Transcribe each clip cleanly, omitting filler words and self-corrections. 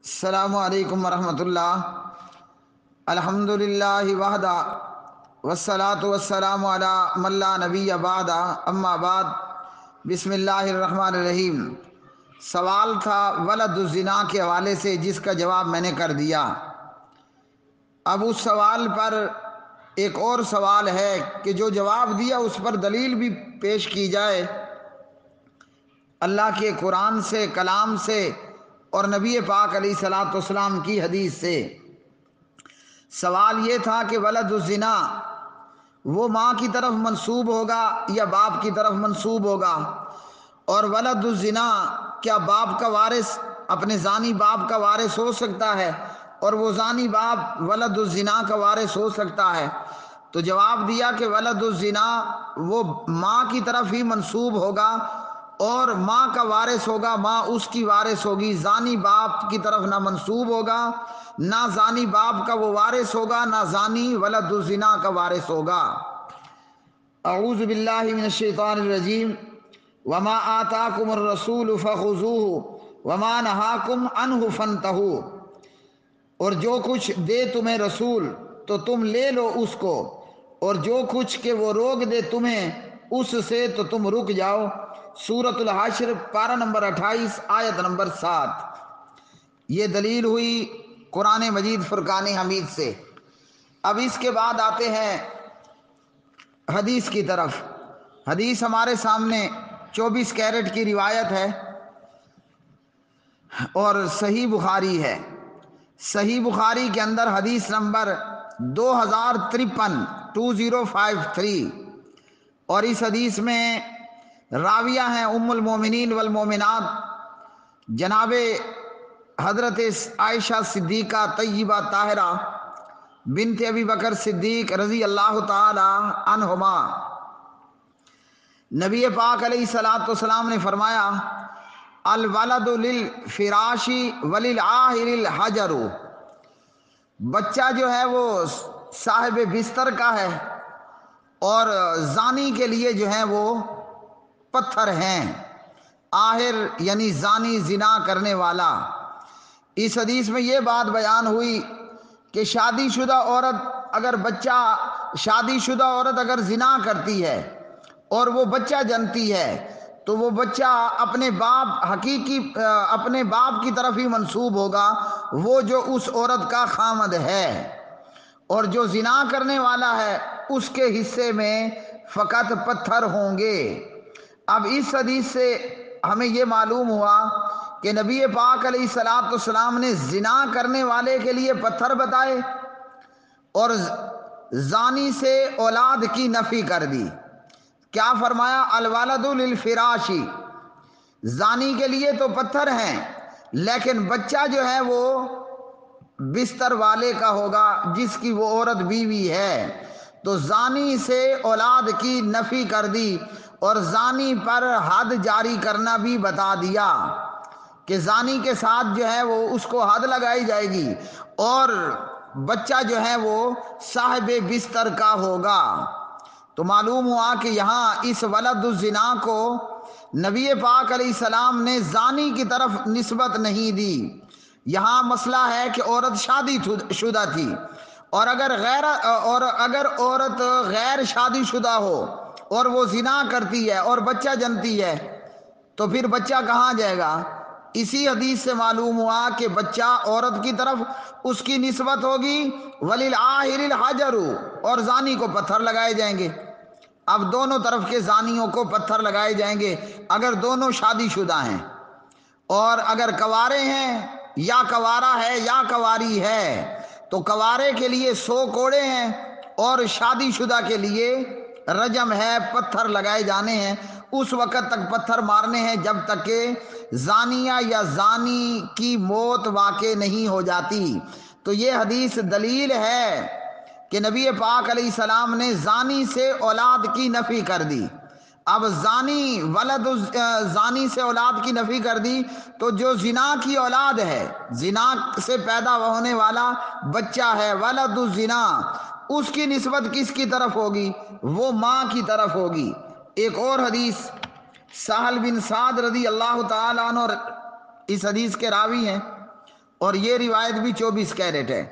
السلام علیکم ورحمۃ اللہ۔ الحمدللہ وحدہ والصلاة والسلام علی من لا نبی بعدہ، اما بعد، بسم اللہ الرحمن الرحیم۔ سوال تھا ولد الزنا کے حوالے سے، جس کا جواب میں نے کر دیا۔ اب اس سوال پر ایک اور سوال ہے کہ جو جواب دیا اس پر دلیل بھی پیش کی جائے اللہ کے قرآن سے، کلام سے اور نبی پاک علیہ الصلاۃ والسلام کی حدیث سے۔ سوال یہ تھا کہ ولد الزنا وہ ماں کی طرف منسوب ہوگا یا باپ کی طرف منسوب ہوگا، اور ولد الزنا کیا باپ کا وارث اپنے زانی باپ کا وارث ہو سکتا ہے اور وہ زانی باپ ولد الزنا کا وارث ہو سکتا ہے؟ تو جواب دیا کہ ولد الزنا وہ ماں کی طرف ہی منسوب ہوگا اور ماں کا وارث ہوگا، ماں اس کی وارث ہوگی، زانی باپ کی طرف نہ منسوب ہوگا، نہ زانی باپ کا وہ وارث ہوگا، نہ زانی ولد الزنا کا وارث ہوگا۔ اعوذ باللہ من الشیطان الرجیم۔ وما آتاکم الرسول فخذوہ وما نہاکم عنہ فانتہوا، اور جو کچھ دے تمہیں رسول تو تم لے لو اس کو، اور جو کچھ کہ وہ روک دے تمہیں اس سے تو تم رک جاؤ۔ سورۃ الحشر پارہ نمبر 28 آیت نمبر 7۔ یہ دلیل ہوئی قرآن مجید فرقان حمید سے۔ اب اس کے بعد آتے ہیں حدیث کی طرف۔ حدیث ہمارے سامنے 24 کیرٹ کی روایت ہے اور صحیح بخاری ہے۔ صحیح بخاری کے اندر حدیث نمبر 2053 اور اس حدیث میں راویہ ہیں ام المومنین والمومنات جناب حضرت عائشہ صدیقہ طیبہ طاہرہ بنت ابی بکر صدیق رضی اللہ تعالی عنہما۔ نبی پاک علیہ الصلاۃ والسلام نے فرمایا الولد للفراش وللعاہر الحجر، بچہ جو ہے وہ صاحب بستر کا ہے اور زانی کے لیے جو ہے وہ پتھر ہیں۔ آہر یعنی زانی، زنا کرنے والا۔ اس حدیث میں یہ بات بیان ہوئی کہ شادی شدہ عورت اگر زنا کرتی ہے اور وہ بچہ جنتی ہے تو وہ بچہ اپنے باپ کی طرف ہی منسوب ہوگا، وہ جو اس عورت کا خامد ہے، اور جو زنا کرنے والا ہے اس کے حصے میں فقط پتھر ہوں گے۔ اب اس حدیث سے ہمیں یہ معلوم ہوا کہ نبی پاک علیہ الصلاۃ والسلام نے زنا کرنے والے کے لیے پتھر بتائے اور زانی سے اولاد کی نفی کر دی۔ کیا فرمایا؟ الولد للفراشی، زانی کے لیے تو پتھر ہیں لیکن بچہ جو ہے وہ بستر والے کا ہوگا، جس کی وہ عورت بیوی ہے۔ تو زانی سے اولاد کی نفی کر دی اور زانی پر حد جاری کرنا بھی بتا دیا کہ زانی کے ساتھ جو ہے وہ اس کو حد لگائی جائے گی اور بچہ جو ہے وہ صاحب بستر کا ہوگا۔ تو معلوم ہوا کہ یہاں اس ولد الزنا کو نبی پاک علیہ السلام نے زانی کی طرف نسبت نہیں دی۔ یہاں مسئلہ ہے کہ عورت شادی شدہ تھی، اور اگر عورت غیر شادی شدہ ہو اور وہ زنا کرتی ہے اور بچہ جنتی ہے تو پھر بچہ کہاں جائے گا؟ اسی حدیث سے معلوم ہوا کہ بچہ عورت کی طرف اس کی نسبت ہوگی، وللعاہر الحجر، اور زانی کو پتھر لگائے جائیں گے۔ اب دونوں طرف کے زانیوں کو پتھر لگائے جائیں گے اگر دونوں شادی شدہ ہیں، اور اگر کوارے ہیں یا کوارا ہے یا کواری ہے تو کوارے کے لیے 100 کوڑے ہیں اور شادی شدہ کے لیے رجم ہے، پتھر لگائے جانے ہیں۔ اس وقت تک پتھر مارنے ہیں جب تک کہ زانیہ یا زانی کی موت واقع نہیں ہو جاتی۔ تو یہ حدیث دلیل ہے کہ نبی پاک علیہ السلام نے زانی سے اولاد کی نفی کر دی۔ اب زانی سے اولاد کی نفی کر دی تو جو زنا کی اولاد ہے، زنا سے پیدا ہونے والا بچہ ہے، ولد الزنا، اس کی نسبت کس کی طرف ہوگی؟ وہ ماں کی طرف ہوگی۔ ایک اور حدیث سہل بن سعد رضی اللہ تعالیٰ عنہ اس حدیث کے راوی ہیں، اور یہ روایت بھی 24 کیرٹ ہے۔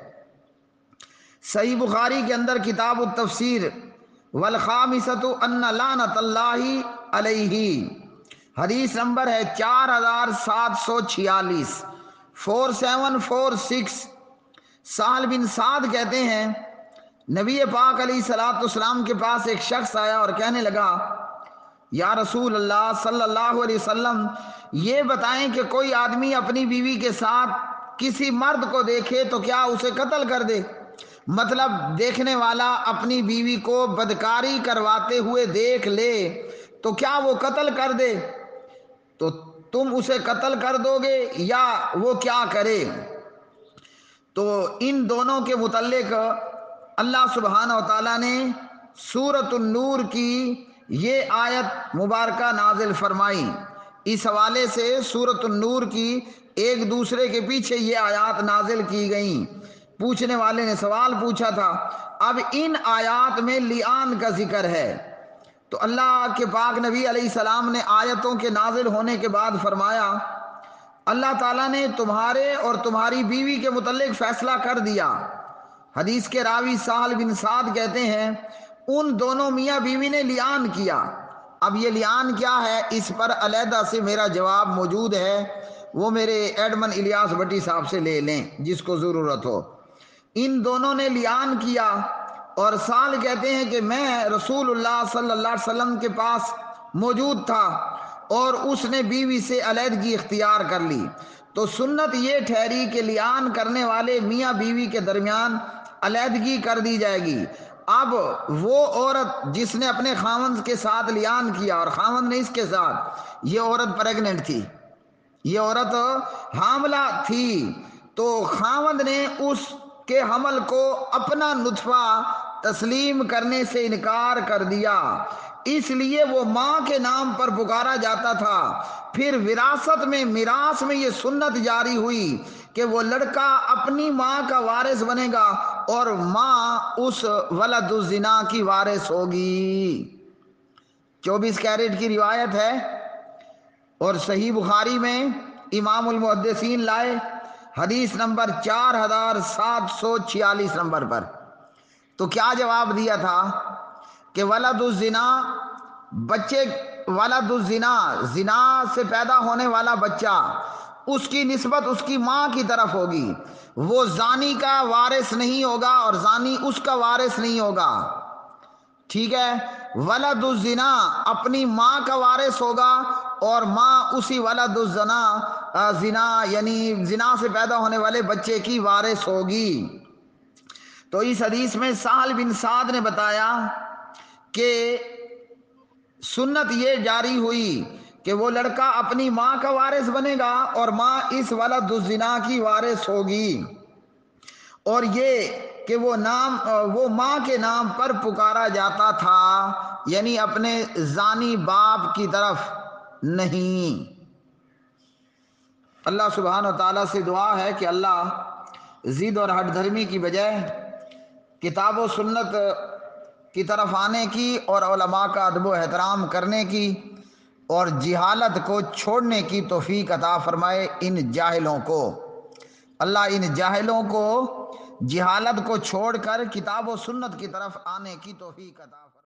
صحیح بخاری کے اندر کتاب التفسیر والخامسۃ ان لعنت اللہ علیہ، حدیث نمبر ہے 4746، 4746۔ سہل بن سعد کہتے ہیں نبی پاک علیہ الصلوۃ والسلام کے پاس ایک شخص آیا اور کہنے لگا یا رسول اللہ صلی اللہ علیہ وسلم، یہ بتائیں کہ کوئی آدمی اپنی بیوی کے ساتھ کسی مرد کو دیکھے تو کیا اسے قتل کر دے؟ مطلب دیکھنے والا اپنی بیوی کو بدکاری کرواتے ہوئے دیکھ لے تو کیا وہ قتل کر دے؟ تو تم اسے قتل کر دو گے یا وہ کیا کرے؟ تو ان دونوں کے متعلق اللہ سبحانہ و تعالیٰ نے سورۃ النور کی یہ آیت مبارکہ نازل فرمائی۔ اس حوالے سے سورۃ النور کی ایک دوسرے کے پیچھے یہ آیات نازل کی گئیں۔ پوچھنے والے نے سوال پوچھا تھا، اب ان آیات میں لعان کا ذکر ہے، تو اللہ کے پاک نبی علیہ السلام نے آیتوں کے نازل ہونے کے بعد فرمایا اللہ تعالیٰ نے تمہارے اور تمہاری بیوی کے متعلق فیصلہ کر دیا۔ حدیث کے راوی سہل بن سعد کہتے ہیں ان دونوں میاں بیوی نے لعان کیا۔ اب یہ لعان کیا ہے اس پر علیحدہ سے میرا جواب موجود ہے، وہ میرے ایڈمن الیاس بٹی صاحب سے لے لیں جس کو ضرورت ہو۔ ان دونوں نے لعان کیا اور سال کہتے ہیں کہ میں رسول اللہ صلی اللہ علیہ وسلم کے پاس موجود تھا اور اس نے بیوی سے علیحدگی اختیار کر لی، تو سنت یہ ٹھہری کہ لعان کرنے والے میاں بیوی کے درمیان علیحدگی کر دی جائے گی۔ اب وہ عورت جس نے اپنے خاوند کے ساتھ لعان کیا اور خاوند نے اس کے ساتھ، یہ عورت پریگننٹ تھی، یہ عورت حاملہ تھی، تو خاوند نے اس کے حمل کو اپنا نطفہ تسلیم کرنے سے انکار کر دیا، اس لیے وہ ماں کے نام پر پکارا جاتا تھا۔ پھر وراثت میں میراث میں یہ سنت جاری ہوئی کہ وہ لڑکا اپنی ماں کا وارث بنے گا اور ماں اس ولد الزنا کی وارث ہوگی۔ 24 کیرٹ کی روایت ہے اور صحیح بخاری میں امام المحدثین لائے حدیث نمبر 4746 نمبر پر۔ تو کیا جواب دیا تھا کہ ولد الزنا، بچے، ولد الزنا، زنا سے پیدا ہونے والا بچہ، اس کی نسبت اس کی ماں کی طرف ہوگی، وہ زانی کا وارث نہیں ہوگا اور زانی اس کا وارث نہیں ہوگا، ٹھیک ہے؟ ولد الزنا اپنی ماں کا وارث ہوگا اور ماں اسی ولد الزنا، زنا یعنی زنا سے پیدا ہونے والے بچے کی وارث ہوگی۔ تو اس حدیث میں سہل بن سعد نے بتایا کہ سنت یہ جاری ہوئی کہ وہ لڑکا اپنی ماں کا وارث بنے گا اور ماں اس ولد الزنا کی وارث ہوگی، اور یہ کہ وہ ماں کے نام پر پکارا جاتا تھا، یعنی اپنے زانی باپ کی طرف نہیں۔ اللہ سبحانہ و تعالیٰ سے دعا ہے کہ اللہ ضد اور ہٹ دھرمی کی بجائے کتاب و سنت کی طرف آنے کی اور علماء کا ادب و احترام کرنے کی اور جہالت کو چھوڑنے کی توفیق عطا فرمائے ان جاہلوں کو۔ اللہ ان جاہلوں کو جہالت کو چھوڑ کر کتاب و سنت کی طرف آنے کی توفیق عطا فرمائے۔